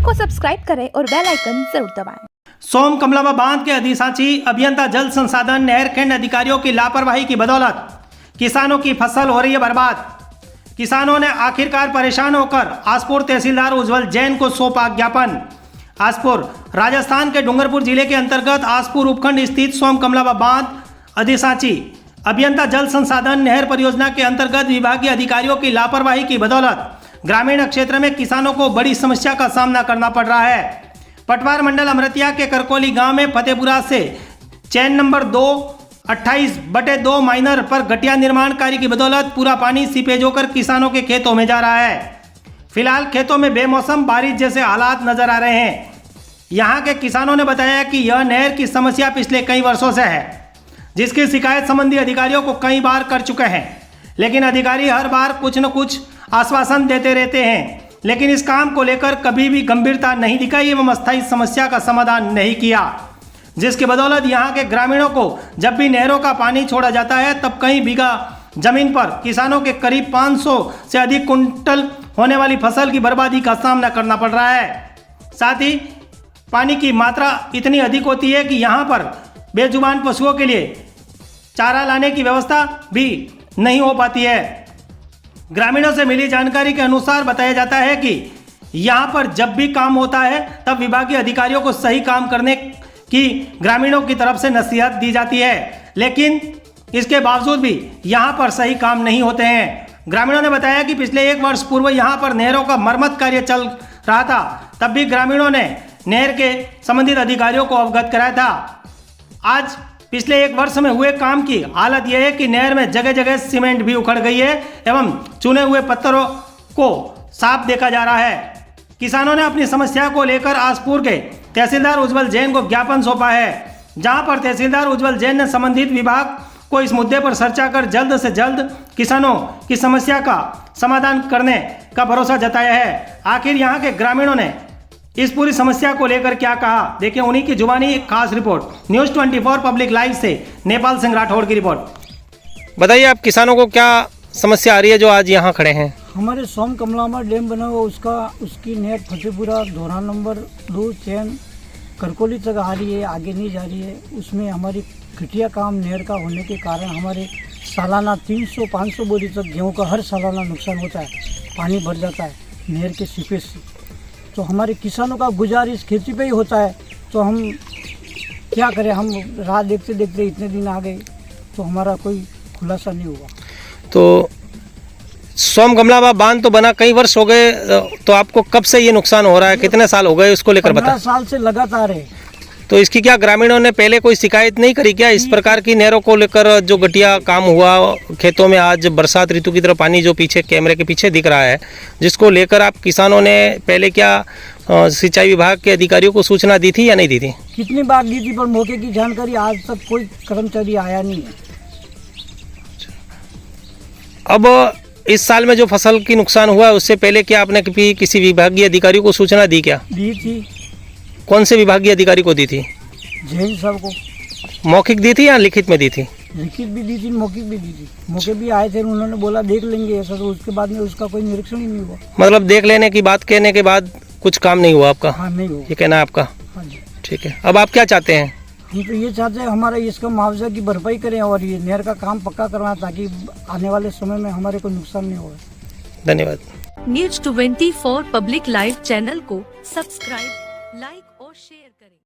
को सब्सक्राइब करें और बेल आइकन जरूर दबाएं। सोम कमलाबा बांध के अधिशासी अभियंता जल संसाधन नहर खंड अधिकारियों की लापरवाही की बदौलत किसानों की फसल हो रही है बर्बाद। किसानों ने आखिरकार परेशान होकर आसपुर तहसीलदार उज्जवल जैन को सौंपा ज्ञापन। आसपुर राजस्थान के डूंगरपुर जिले के अंतर्गत आसपुर उपखंड स्थित सोम कमलाबा बांध अधिशासी अभियंता जल संसाधन नहर परियोजना के अंतर्गत विभागीय अधिकारियों की लापरवाही की बदौलत ग्रामीण क्षेत्र में किसानों को बड़ी समस्या का सामना करना पड़ रहा है। पटवार मंडल अमृतिया के करकोली गांव में फतेहपुरा से चैन नंबर 2/28/2 माइनर पर घटिया निर्माण कार्य की बदौलत पूरा पानी सीपेज होकर किसानों के खेतों में जा रहा है। फिलहाल खेतों में बेमौसम बारिश जैसे हालात नजर आ रहे हैं। यहाँ के किसानों ने बताया कि यह नहर की समस्या पिछले कई वर्षों से है, जिसकी शिकायत संबंधी अधिकारियों को कई बार कर चुके हैं, लेकिन अधिकारी हर बार कुछ न कुछ आश्वासन देते रहते हैं, लेकिन इस काम को लेकर कभी भी गंभीरता नहीं दिखाई एवं अस्थायी समस्या का समाधान नहीं किया, जिसकी बदौलत यहाँ के ग्रामीणों को जब भी नहरों का पानी छोड़ा जाता है तब कई बीघा जमीन पर किसानों के करीब 500 से अधिक कुंटल होने वाली फसल की बर्बादी का सामना करना पड़ रहा है। साथ ही पानी की मात्रा इतनी अधिक होती है कि यहाँ पर बेजुबान पशुओं के लिए चारा लाने की व्यवस्था भी नहीं हो पाती है। ग्रामीणों से मिली जानकारी के अनुसार बताया जाता है कि यहाँ पर जब भी काम होता है तब विभागीय अधिकारियों को सही काम करने की ग्रामीणों की तरफ से नसीहत दी जाती है, लेकिन इसके बावजूद भी यहाँ पर सही काम नहीं होते हैं। ग्रामीणों ने बताया कि पिछले 1 वर्ष पूर्व यहाँ पर नहरों का मरम्मत कार्य चल रहा था, तब भी ग्रामीणों ने नहर के संबंधित अधिकारियों को अवगत कराया था। आज पिछले 1 वर्ष में हुए काम की हालत यह है कि नहर में जगह जगह सीमेंट भी उखड़ गई है एवं चुने हुए पत्थरों को साफ देखा जा रहा है। किसानों ने अपनी समस्या को लेकर आसपुर के तहसीलदार उज्जवल जैन को ज्ञापन सौंपा है, जहां पर तहसीलदार उज्जवल जैन ने संबंधित विभाग को इस मुद्दे पर चर्चा कर जल्द से जल्द किसानों की समस्या का समाधान करने का भरोसा जताया है। आखिर यहाँ के ग्रामीणों ने इस पूरी समस्या को लेकर क्या कहा, देखिए उन्हीं की जुबानी एक खास रिपोर्ट। न्यूज़ 24 पब्लिक लाइव से नेपाल सिंह राठौड़ की रिपोर्ट। बताइए आप किसानों को क्या समस्या आ रही है जो आज यहाँ खड़े हैं? हमारे सोम कमलाबा डैम बना हुआ उसकी नहर फतेहपुरा दोहरा नंबर 2 चैन करकोली तक आ रही है, आगे नहीं जा रही है। उसमें हमारी घटिया काम नहर का होने के कारण हमारे सालाना 300-500 बोरी तक गेहूँ का हर सालाना नुकसान होता है। पानी भर जाता है नहर के सीपेज से, तो हमारे किसानों का गुजारिश खेती पे ही होता है। तो हम क्या करें, हम राह देखते देखते इतने दिन आ गए तो हमारा कोई खुलासा नहीं हुआ। तो सोम कमलाबा बांध तो बना कई वर्ष हो गए, तो आपको कब से ये नुकसान हो रहा है, कितने साल हो गए उसको लेकर बता? 15 साल से लगातार है। तो इसकी क्या ग्रामीणों ने पहले कोई शिकायत नहीं करी क्या इस प्रकार की नहरों को लेकर? जो घटिया काम हुआ खेतों में, आज बरसात ऋतु की तरह पानी जो पीछे कैमरे के पीछे दिख रहा है, जिसको लेकर आप किसानों ने पहले क्या सिंचाई विभाग के अधिकारियों को सूचना दी थी या नहीं दी थी? कितनी बार दी थी, पर मौके की जानकारी आज तक कोई कर्मचारी आया नहीं है। अब इस साल में जो फसल की नुकसान हुआ उससे पहले क्या आपने किसी विभागीय अधिकारी को सूचना दी क्या? दी थी। कौन से विभागीय अधिकारी को दी थी? जैन साहब को। मौखिक दी थी या लिखित में दी थी? लिखित भी दी थी, मौखिक भी दी थी। मौके भी आए थे, उन्होंने बोला देख लेंगे ऐसा, तो उसके बाद में उसका कोई निरीक्षण ही नहीं हुआ। मतलब देख लेने की बात कहने के बाद कुछ काम नहीं हुआ आपका? हाँ, नहीं हुआ। ये कहना है आपका? हाँ जी। ठीक है, अब आप क्या चाहते हैं? हम तो ये चाहते हैं हमारा इसका मुआवजा की भरपाई करें और ये नहर का काम पक्का करवाएं, ताकि आने वाले समय में हमारे को नुकसान नहीं होगा। धन्यवाद। न्यूज़ 24 पब्लिक लाइव चैनल को सब्सक्राइब, लाइक और शेयर करें।